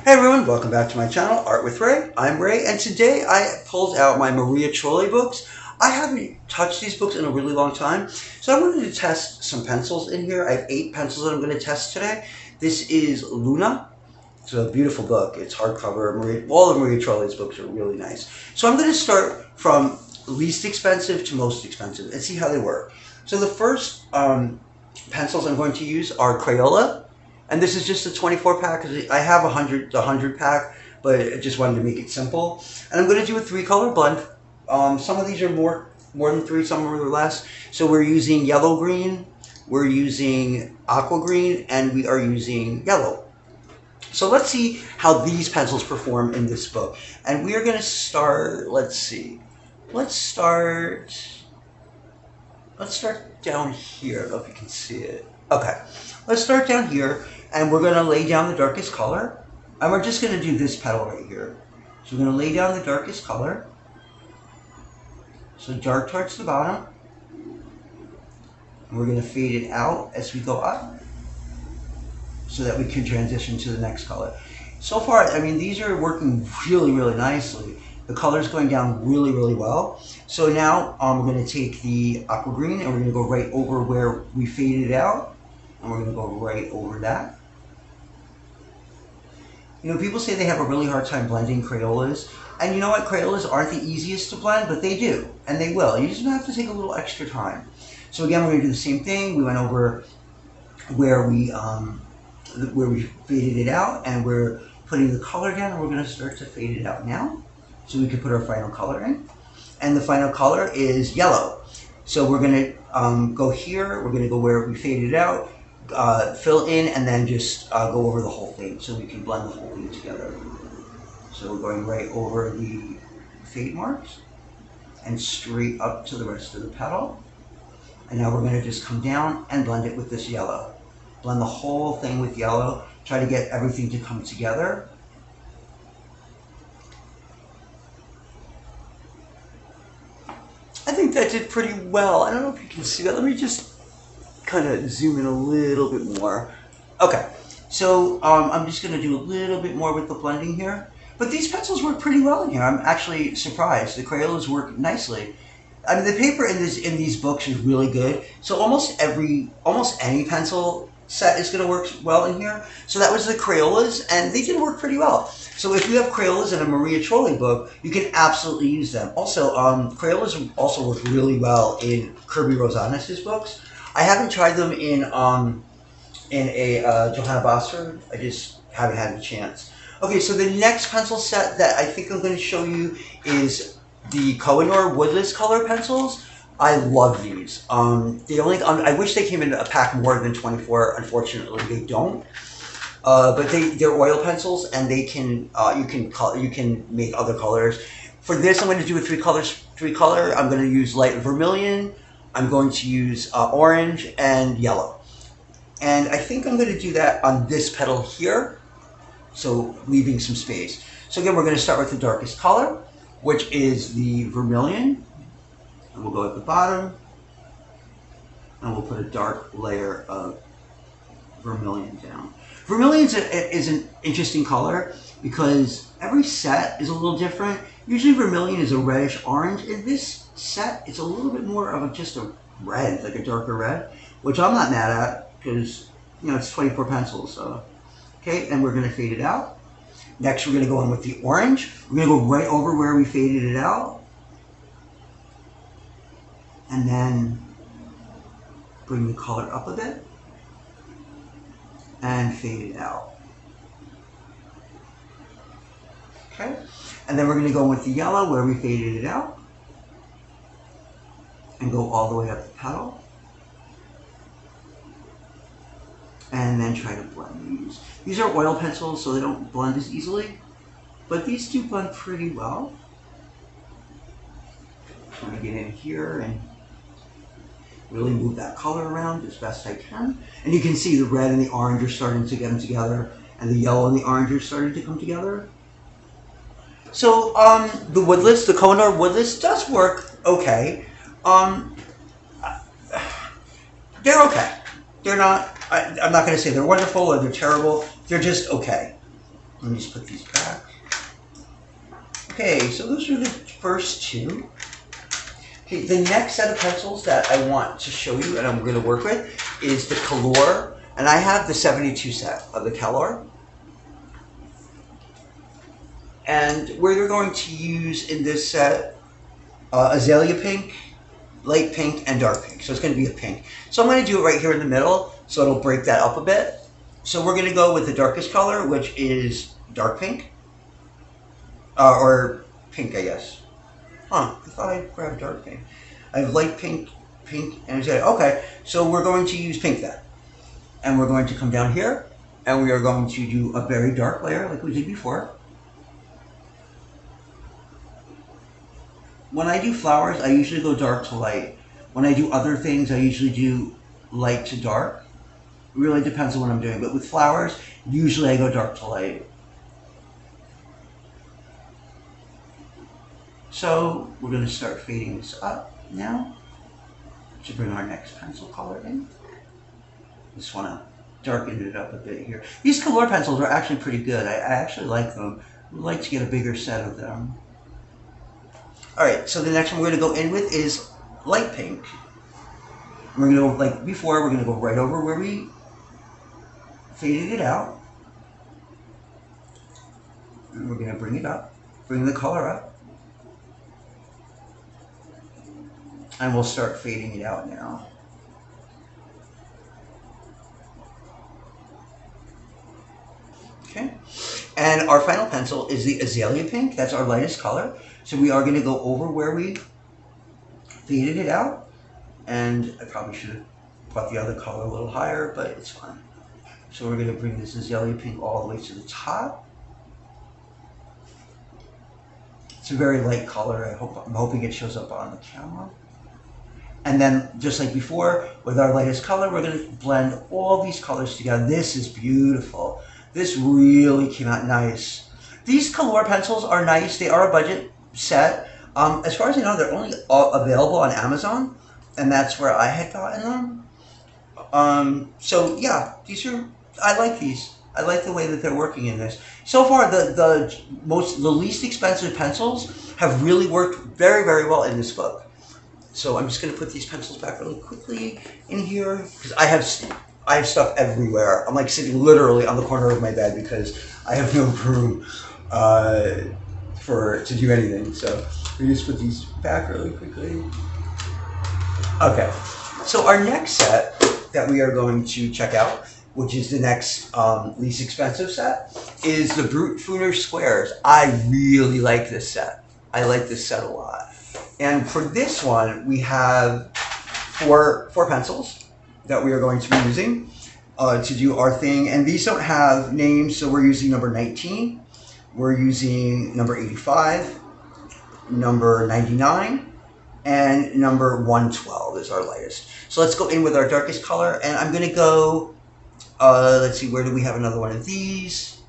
Hey everyone, welcome back to my channel, Art with Ray. I'm Ray, and today I pulled out my Maria Trolle books. I haven't touched these books in a really long time, so I wanted to test some pencils in here. I have 8 pencils that I'm going to test today. This is Luna. It's a beautiful book. It's hardcover. All of Maria Trolle's books are really nice. So I'm going to start from least expensive to most expensive and see how they work. So the first pencils I'm going to use are Crayola. And this is just a 24 pack because I have the 100 pack, but I just wanted to make it simple. And I'm going to do a 3-color blend. Some of these are more than 3, some are less. So we're using yellow green, we're using aqua green, and we are using yellow. So let's see how these pencils perform in this book. And we are going to start, let's see. Let's start down here. I don't know if you can see it. Okay, let's start down here, and we're going to lay down the darkest color. And we're just going to do this petal right here. So we're going to lay down the darkest color. So dark towards the bottom. And we're going to fade it out as we go up so that we can transition to the next color. So far, I mean, these are working really, really nicely. The color's going down really, really well. So now we're going to take the aqua green and we're going to go right over where we faded out. And we're going to go right over that. You know, people say they have a really hard time blending Crayolas. And you know what? Crayolas aren't the easiest to blend, but they do. And they will. You just have to take a little extra time. So again, we're going to do the same thing. We went over where we faded it out. And we're putting the color down. And we're going to start to fade it out now. So we can put our final color in. And the final color is yellow. So we're going to go here. We're going to go where we faded it out. Fill in and then just go over the whole thing so we can blend the whole thing together. So we're going right over the fade marks and straight up to the rest of the petal. And now we're going to just come down and blend it with this yellow. Blend the whole thing with yellow. Try to get everything to come together. I think that did pretty well. I don't know if you can see that. Let me just kind of zoom in a little bit more. Okay, so I'm just going to do a little bit more with the blending here. But these pencils work pretty well in here. I'm actually surprised. The Crayolas work nicely. I mean, the paper in these books is really good. So almost any pencil set is going to work well in here. So that was the Crayolas, and they did work pretty well. So if you have Crayolas in a Maria Trolle book, you can absolutely use them. Also, Crayolas also work really well in Kirby Rosanes' books. I haven't tried them in a Johanna Basfer. I just haven't had the chance. Okay, so the next pencil set that I think I'm going to show you is the Kohenor Woodless color pencils. I love these. I wish they came in a pack more than 24. Unfortunately, they don't. But they're oil pencils, and they can you can make other colors. For this, I'm going to do a 3-color. I'm going to use light vermilion. I'm going to use orange and yellow. And I think I'm going to do that on this petal here, so leaving some space. So again, we're going to start with the darkest color, which is the vermilion. And we'll go at the bottom, and we'll put a dark layer of vermilion down. Vermilion is an interesting color because every set is a little different. Usually vermilion is a reddish orange. In this set, it's a little bit more of just a red, like a darker red, which I'm not mad at because, you know, it's 24 pencils. So, okay, and we're going to fade it out. Next, we're going to go in with the orange. We're going to go right over where we faded it out. And then bring the color up a bit and fade it out. Okay, and then we're going to go with the yellow where we faded it out and go all the way up the petal. And then try to blend these. These are oil pencils, so they don't blend as easily, but these do blend pretty well. I'm going to get in here and really move that color around as best I can. And you can see the red and the orange are starting to come together, and the yellow and the orange are starting to come together. So the Woodless, the Kohenor Woodless does work okay. They're okay. They're not, I'm not going to say they're wonderful or they're terrible. They're just okay. Let me just put these back. Okay, so those are the first two. Okay, the next set of pencils that I want to show you and I'm going to work with is the Kalour. And I have the 72 set of the Kalour. And we're going to use in this set Azalea Pink, light pink, and dark pink. So it's going to be a pink. So I'm going to do it right here in the middle, so it'll break that up a bit. So we're going to go with the darkest color, which is dark pink. Or pink, I guess. Huh, I thought I grabbed dark pink. I have light pink, pink, and Azalea. Okay, so we're going to use pink then. And we're going to come down here, and we are going to do a very dark layer like we did before. When I do flowers, I usually go dark to light. When I do other things, I usually do light to dark. It really depends on what I'm doing. But with flowers, usually I go dark to light. So we're going to start fading this up now to bring our next pencil color in. Just want to darken it up a bit here. These Kalour pencils are actually pretty good. I actually like them. I'd like to get a bigger set of them. Alright, so the next one we're going to go in with is light pink. We're going to go, like before, we're going to go right over where we faded it out. And we're going to bring it up, bring the color up. And we'll start fading it out now. Okay, and our final pencil is the Azalea Pink. That's our lightest color. So we are going to go over where we faded it out. And I probably should have brought the other color a little higher, but it's fine. So we're going to bring this Azalea Pink all the way to the top. It's a very light color. I'm hoping it shows up on the camera. And then, just like before, with our lightest color, we're going to blend all these colors together. This is beautiful. This really came out nice. These Kalour pencils are nice. They are a budget set. As far as I know, they're only available on Amazon, and that's where I had gotten them. So yeah, I like these. I like the way that they're working in this. So far, the least expensive pencils have really worked very, very well in this book. So I'm just going to put these pencils back really quickly in here because I have stuff everywhere. I'm like sitting literally on the corner of my bed because I have no room to do anything. So we just put these back really quickly. Okay, so our next set that we are going to check out, which is the next least expensive set, is the Brutfuner squares. I really like this set. I like this set a lot. And for this one, we have four pencils that we are going to be using to do our thing. And these don't have names, so we're using number 19. We're using number 85, number 99, and number 112 is our lightest. So let's go in with our darkest color, and I'm going to go, let's see, where do we have another one of these?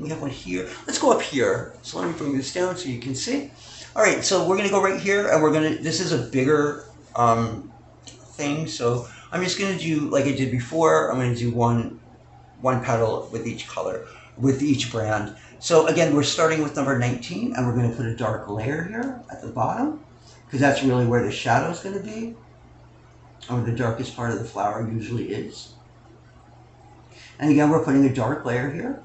We have one here. Let's go up here. So let me bring this down so you can see. All right, so we're going to go right here, and this is a bigger thing, so I'm just going to do, like I did before, I'm going to do one petal with each color, with each brand. So again, we're starting with number 19, and we're going to put a dark layer here at the bottom, because that's really where the shadow is going to be, or the darkest part of the flower usually is. And again, we're putting a dark layer here.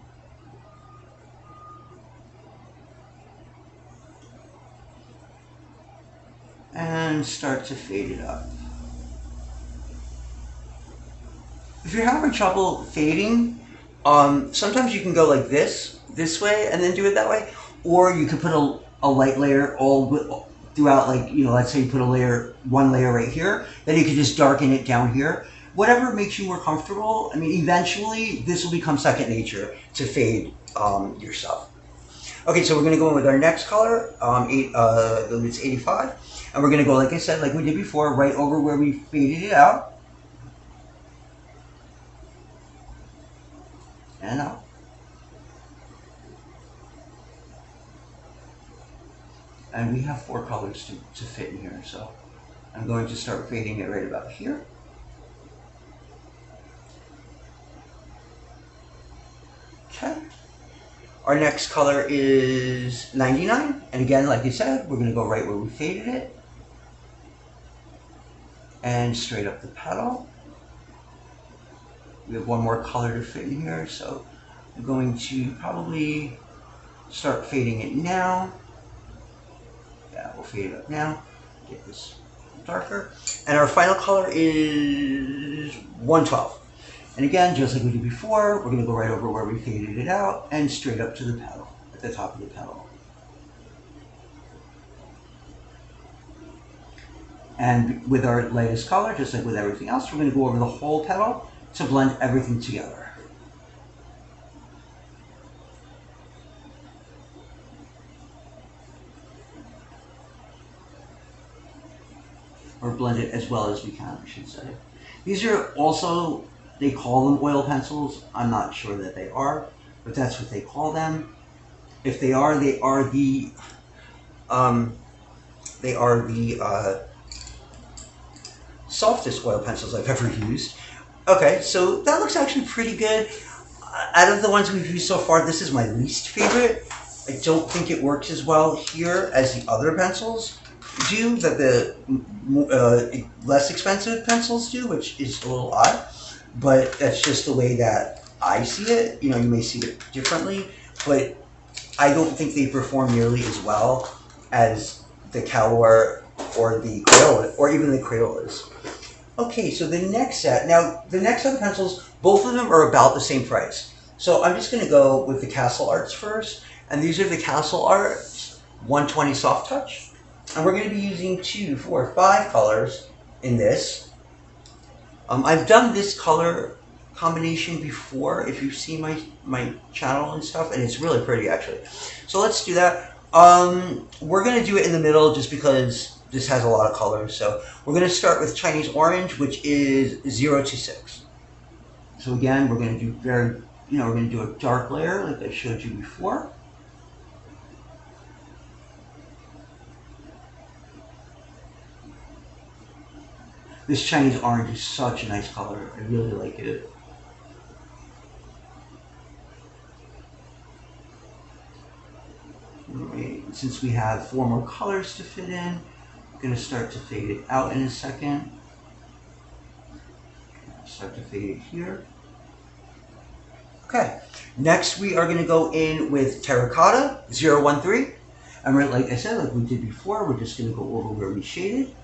And start to fade it up. If you're having trouble fading, sometimes you can go like this way, and then do it that way. Or you can put a light layer all throughout, like, you know, let's say you put one layer right here, then you can just darken it down here. Whatever makes you more comfortable. I mean, eventually, this will become second nature to fade your stuff. Okay, so we're going to go in with our next color, it's 85. And we're going to go, like I said, like we did before, right over where we faded it out. And out. And we have 4 colors to fit in here, so I'm going to start fading it right about here. Okay. Our next color is 99. And again, like you said, we're going to go right where we faded it. And straight up the petal. We have one more color to fit in here, so I'm going to probably start fading it now. Yeah, we'll fade it up now. Get this darker. And our final color is 112. And again, just like we did before, we're going to go right over where we faded it out and straight up to the petal, at the top of the petal. And with our lightest color, just like with everything else, we're going to go over the whole petal to blend everything together. Or blend it as well as we can, I should say. These are also, they call them oil pencils. I'm not sure that they are, but that's what they call them. If they are the softest oil pencils I've ever used. Okay, so that looks actually pretty good. Out of the ones we've used so far, this is my least favorite. I don't think it works as well here as the other pencils do, that the less expensive pencils do, which is a little odd, but that's just the way that I see it. You know, you may see it differently, but I don't think they perform nearly as well as the Kalour or the Crayola, or even the Crayolas. Okay, so the next set, now the next set of pencils, both of them are about the same price. So I'm just going to go with the Castell Arts first, and these are the Castell Arts 120 Soft Touch. And we're going to be using 2, 4, 5 colors in this. I've done this color combination before, if you've seen my channel and stuff, and it's really pretty actually. So let's do that. We're going to do it in the middle just because this has a lot of colors. So we're going to start with Chinese Orange, which is 026. So again, we're going to do we're going to do a dark layer like I showed you before. This Chinese Orange is such a nice color. I really like it. Alright, since we have 4 more colors to fit in, I'm going to start to fade it out in a second. Start to fade it here. Okay, next we are going to go in with Terracotta 013. And like I said, like we did before, we're just going to go over where we shaded.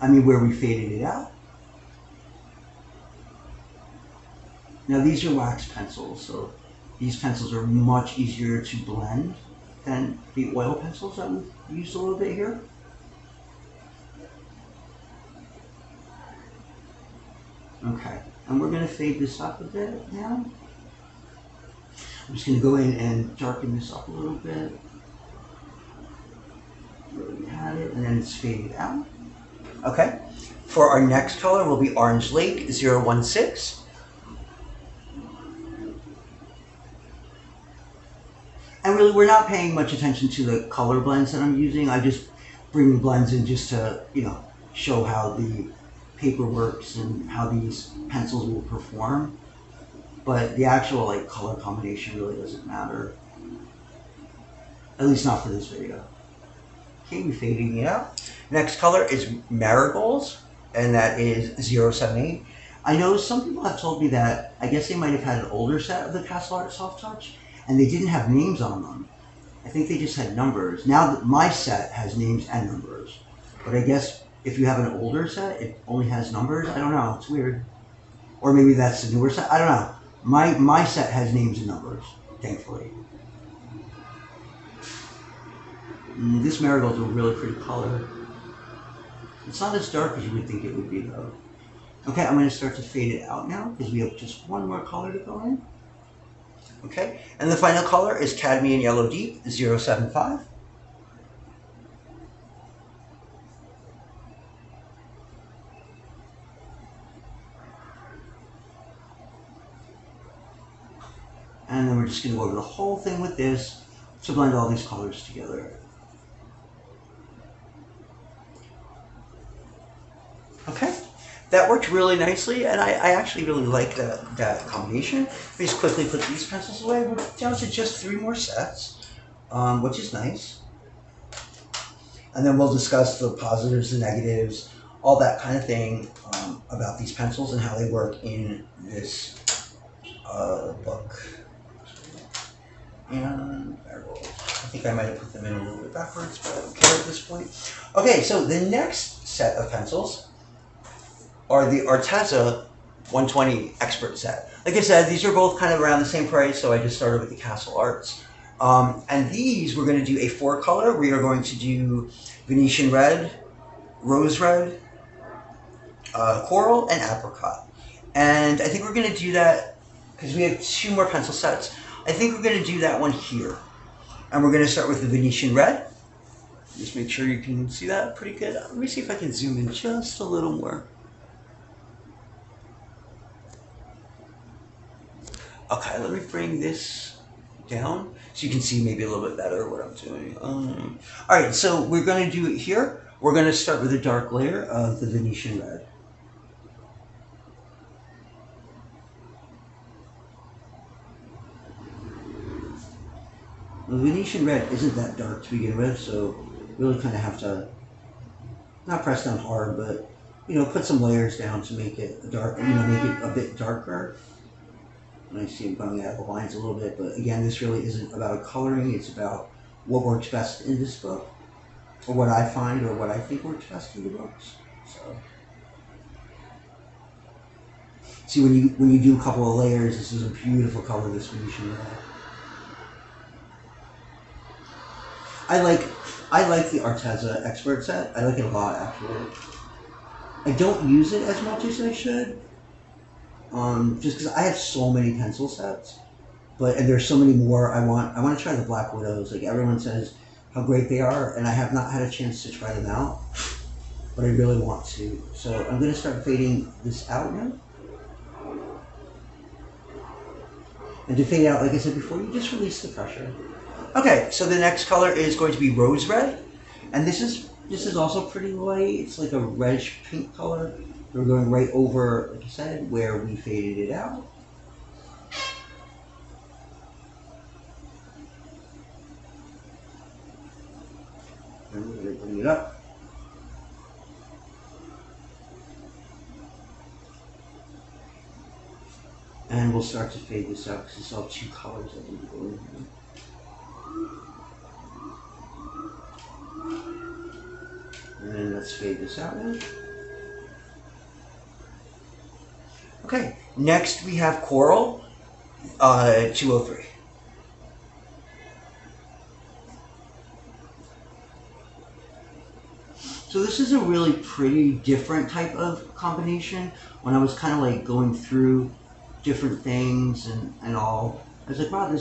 Where we faded it out. Now these are wax pencils, so these pencils are much easier to blend than the oil pencils that we've used a little bit here. Okay, and we're going to fade this up a bit now. I'm just going to go in and darken this up a little bit. Where we had it, and then it's faded out. Okay, for our next color will be Orange Lake 016. And really, we're not paying much attention to the color blends that I'm using. I just bring the blends in just to, show how the paper works and how these pencils will perform. But the actual color combination really doesn't matter. At least not for this video. Okay, we're fading it out. Next color is Marigolds, and that is 078. I know some people have told me that I guess they might have had an older set of the Castell Art Soft Touch, and they didn't have names on them. I think they just had numbers. Now my set has names and numbers, but I guess if you have an older set, it only has numbers. I don't know. It's weird. Or maybe that's the newer set. I don't know. My set has names and numbers, thankfully. This Marigold's a really pretty color. It's not as dark as you would think it would be, though. Okay, I'm going to start to fade it out now because we have just one more color to go in. Okay, and the final color is Cadmium Yellow Deep 075. And then we're just going to go over the whole thing with this to blend all these colors together. Okay, that worked really nicely, and I actually really like that combination. We just quickly put these pencils away. We're down to just 3 more sets, which is nice. And then we'll discuss the positives and negatives, all that kind of thing about these pencils and how they work in this book. And Marigolds. I think I might have put them in a little bit backwards, but I don't care at this point. Okay, so the next set of pencils are the Arteza 120 Expert set. Like I said, these are both kind of around the same price, so I just started with the Castell Arts. And these, we're going to do a 4-color. We are going to do Venetian Red, Rose Red, Coral, and Apricot. And I think we're going to do that because we have 2 more pencil sets. I think we're going to do that one here. And we're going to start with the Venetian Red. Just make sure you can see that pretty good. Let me see if I can zoom in just a little more. Okay, let me bring this down so you can see maybe a little bit better what I'm doing. Alright, so we're going to do it here. We're going to start with a dark layer of the Venetian Red. The Venetian Red isn't that dark to begin with, so you really kind of have to not press down hard, but put some layers down to make it dark, make it a bit darker. And I see I'm going out of the lines a little bit, but again, this really isn't about coloring, it's about what works best in this book, or what I find, or what I think works best in the books. So, see, when you do a couple of layers, this is a beautiful color, this Venetian Red. I like the Arteza Expert set. I like it a lot, actually. I don't use it as much as I should. Just because I have so many pencil sets, and there's so many more I want to try the Black Widows. Like everyone says how great they are, and I have not had a chance to try them out, but I really want to. So I'm going to start fading this out now. And to fade out, like I said before, you just release the pressure. Okay, so the next color is going to be Rose Red, and this is also pretty light. It's like a reddish pink color. We're going right over, like I said, where we faded it out. And we're going to bring it up. And we'll start to fade this out because it's all 2 colors that need to go in here. And let's fade this out now. Okay, next we have Coral 203. So this is a really pretty different type of combination. When I was kind of like going through different things and all, I was like, wow,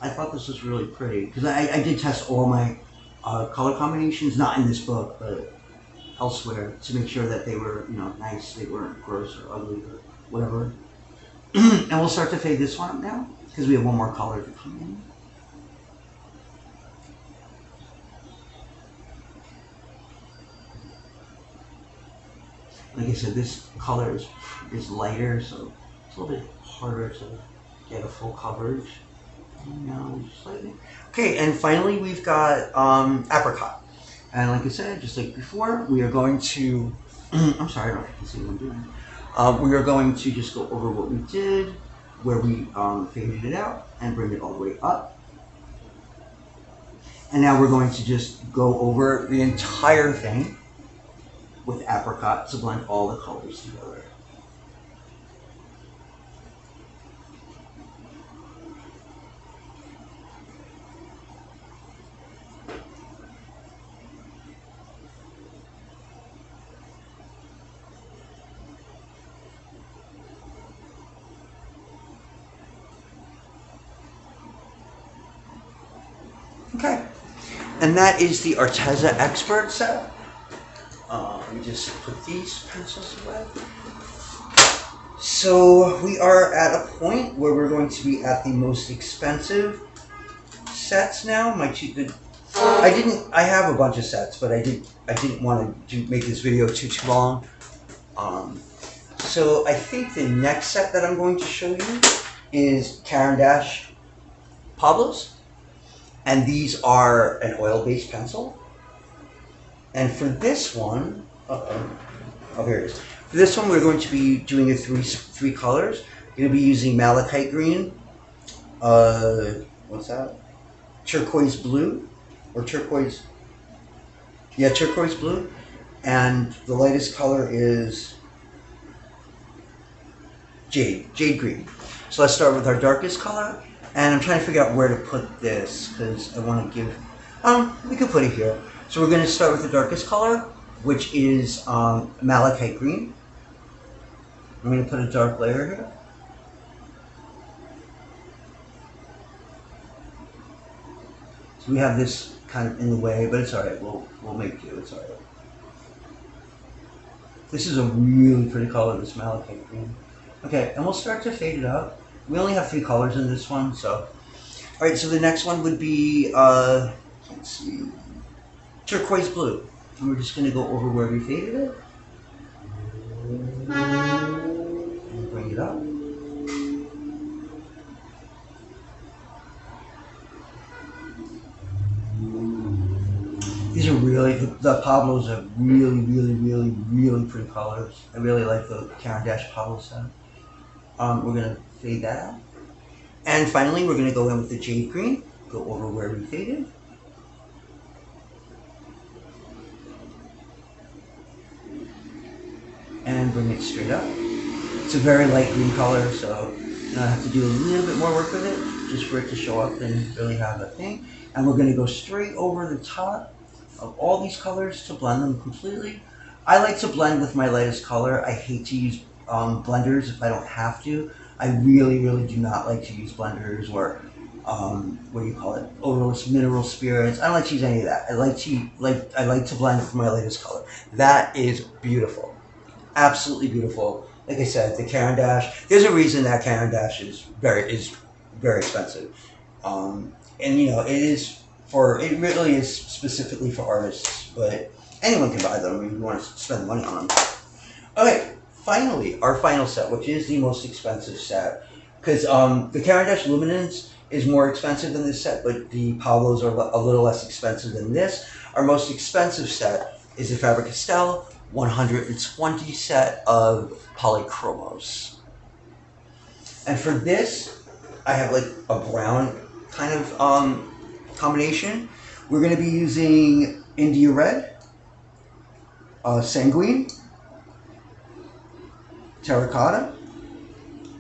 I thought this was really pretty. Because I did test all my color combinations, not in this book, but elsewhere, to make sure that they were, nice, they weren't gross or ugly or whatever. And we'll start to fade this one up now, because we have one more color to come in. Like I said, this color is lighter, so it's a little bit harder to get a full coverage. And now slightly. Okay, and finally we've got Apricot. And like I said, just like before, we are going to, I'm sorry, I don't know if you can see what I'm doing. We are going to just go over what we did, where we faded it out, and bring it all the way up. And now we're going to just go over the entire thing with Apricot to blend all the colors together. Okay, and that is the Arteza Expert set. Let me just put these pencils away. So we are at a point where we're going to be at the most expensive sets now. I have a bunch of sets, but I didn't want to make this video too long. So I think the next set that I'm going to show you is Caran Pablos. And these are an oil-based pencil. And for this one, oh, here it is. For this one, we're going to be doing a three colors. We're going to be using malachite green, what's that? Turquoise blue, or turquoise, yeah, turquoise blue. And the lightest color is jade green. So let's start with our darkest color. And I'm trying to figure out where to put this, because I want to give, we can put it here. So we're going to start with the darkest color, which is malachite green. I'm going to put a dark layer here. So we have this kind of in the way, but it's alright, we'll make do, it's alright. This is a really pretty color, this malachite green. Okay, and we'll start to fade it out. We only have 3 colors in this one, so. Alright, so the next one would be, let's see, turquoise blue. And we're just going to go over where we faded it. And bring it up. These are really, the Pablos are really pretty colors. I really like the Caran Pablos set. We're going to fade that out. And finally, we're going to go in with the jade green. Go over where we faded. And bring it straight up. It's a very light green color, so I have to do a little bit more work with it, just for it to show up and really have a thing. And we're going to go straight over the top of all these colors to blend them completely. I like to blend with my lightest color. I hate to use blenders if I don't have to. I really do not like to use blenders or what do you call it? Odorless mineral spirits. I don't like to use any of that. I like to blend with my lightest color. That is beautiful. Absolutely beautiful. Like I said, the Caran there's a reason that Caran is very expensive. And you know, it really is specifically for artists, but anyone can buy them if you want to spend money on them. Okay, finally, our final set, which is the most expensive set, because the Caran Luminance is more expensive than this set, but the Pablos are a little less expensive than this. Our most expensive set is the Faber Castell 120 set of Polychromos. And for this, I have like a brown kind of combination. We're going to be using India Red, Sanguine, Terracotta,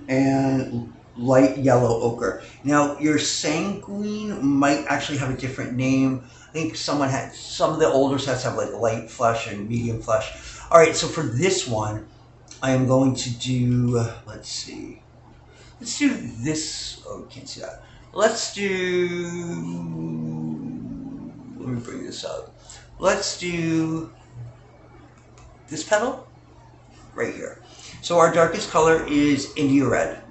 and light yellow ochre. Now, your Sanguine might actually have a different name. I think some of the older sets have like light flesh and medium flesh. All right, so for this one, I am going to do, let's do this. Oh, you can't see that. Let's do, let me bring this up. Let's do this petal right here. So our darkest color is India Red.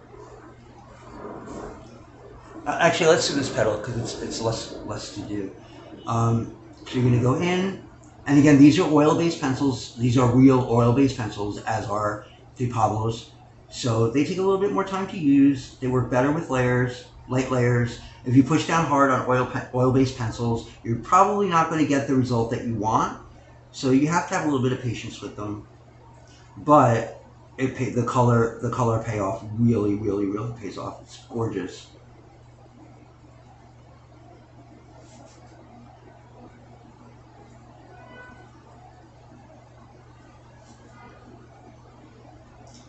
Actually, let's do this petal because it's less to do. So you're going to go in, and again, these are oil-based pencils. These are real oil-based pencils, as are the Pablos. So they take a little bit more time to use. They work better with layers, light layers. If you push down hard on oil-based pencils, you're probably not going to get the result that you want. So you have to have a little bit of patience with them. But the color payoff really pays off. It's gorgeous.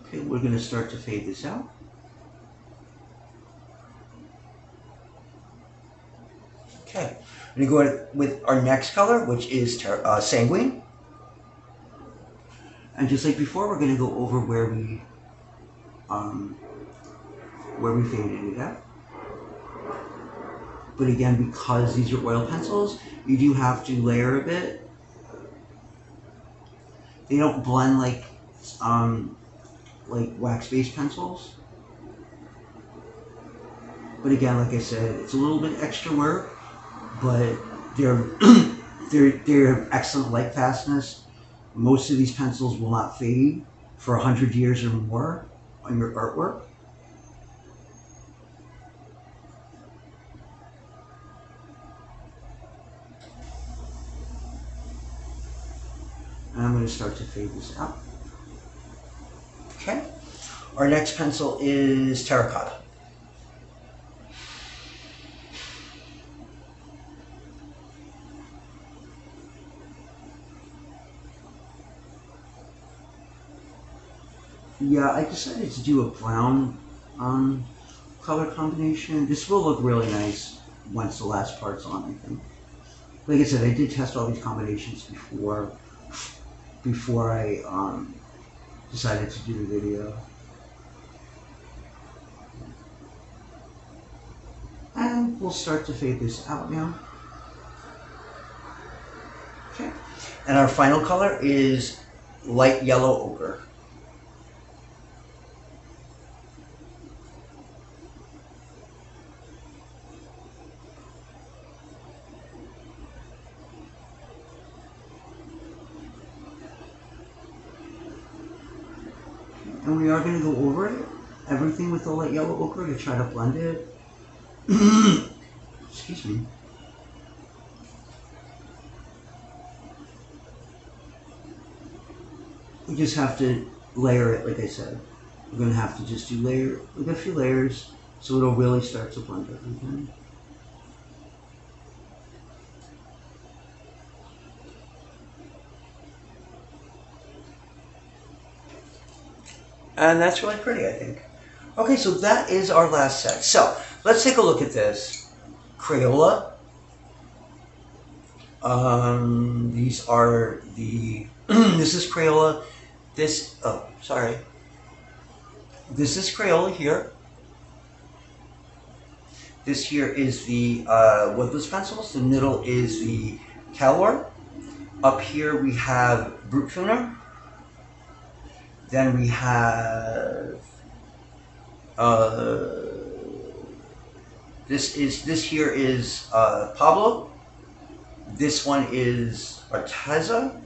Okay, we're going to start to fade this out. Okay, we're going to go with our next color, which is Sanguine. And just like before, we're going to go over where we faded it out. But again, because these are oil pencils, you do have to layer a bit. They don't blend like wax-based pencils. But again, like I said, it's a little bit extra work, but they're excellent light fastness. Most of these pencils will not fade for 100 years or more on your artwork. And I'm going to start to fade this out. Okay. Our next pencil is Terracotta. Yeah, I decided to do a brown color combination. This will look really nice once the last part's on, I think. Like I said, I did test all these combinations before I decided to do the video. And we'll start to fade this out now. Okay. And our final color is light yellow ochre. And we are going to go over it, everything with the light yellow ochre to try to blend it. Excuse me. We just have to layer it, like I said. We're going to have to just do like a few layers so it'll really start to blend everything. And that's really pretty, I think. Okay, so that is our last set. So, let's take a look at this. Crayola. These are the... this is Crayola. This... oh, sorry. This is Crayola here. This here is the Woodless pencils. The middle is the Kalour. Up here we have Brutfuner. Then we have this here is Pablos. This one is Arteza.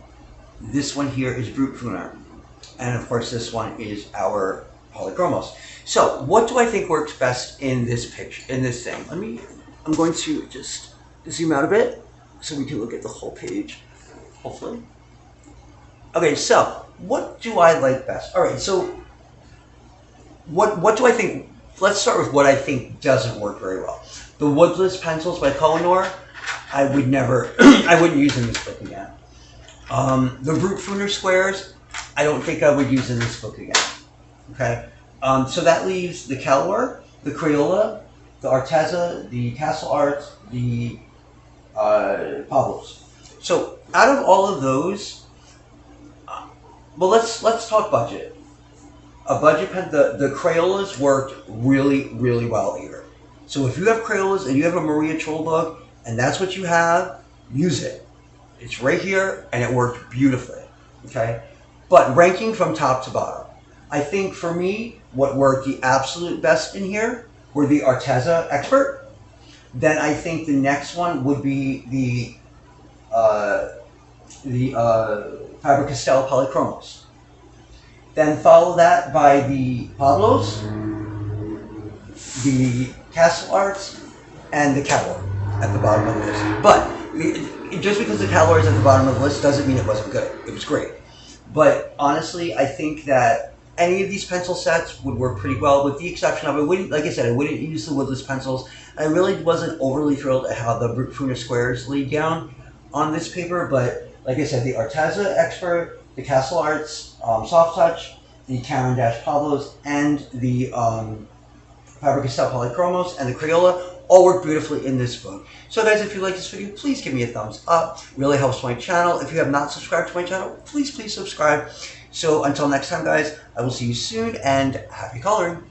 This one here is Brutfuner. And of course this one is our Polychromos. So what do I think works best in this picture, in this thing? I'm going to just zoom out a bit so we can look at the whole page, hopefully. Okay, so what do I like best? All right, so what do I think? Let's start with what I think doesn't work very well. The Woodless pencils by Koh-I-Noor, I would never, I wouldn't use in this book again. The Brutfuner squares, I don't think I would use in this book again. Okay, so that leaves the Kalour, the Crayola, the Arteza, the Castell art, the Pablos. So out of all of those, well, let's talk budget. A budget pen, the Crayolas worked really, really well here. So if you have Crayolas and you have a Maria Trolle book and that's what you have, use it. It's right here and it worked beautifully. Okay, but ranking from top to bottom, I think for me, what worked the absolute best in here were the Arteza Expert. Then I think the next one would be the Faber Castell Polychromos. Then follow that by the Pablos, the Castell arts, and the Kalour at the bottom of the list. But just because the Kalour is at the bottom of the list doesn't mean it wasn't good. It was great. But honestly, I think that any of these pencil sets would work pretty well, with the exception of, I wouldn't, like I said, I wouldn't use the Woodless pencils. I really wasn't overly thrilled at how the Brutfuner squares laid down on this paper, but like I said, the Arteza Expert, the Castell Arts Soft Touch, the Caran Pablos, and the Faber Castell Polychromos, and the Crayola all work beautifully in this book. So guys, if you like this video, please give me a thumbs up. It really helps my channel. If you have not subscribed to my channel, please subscribe. So until next time, guys, I will see you soon, and happy coloring.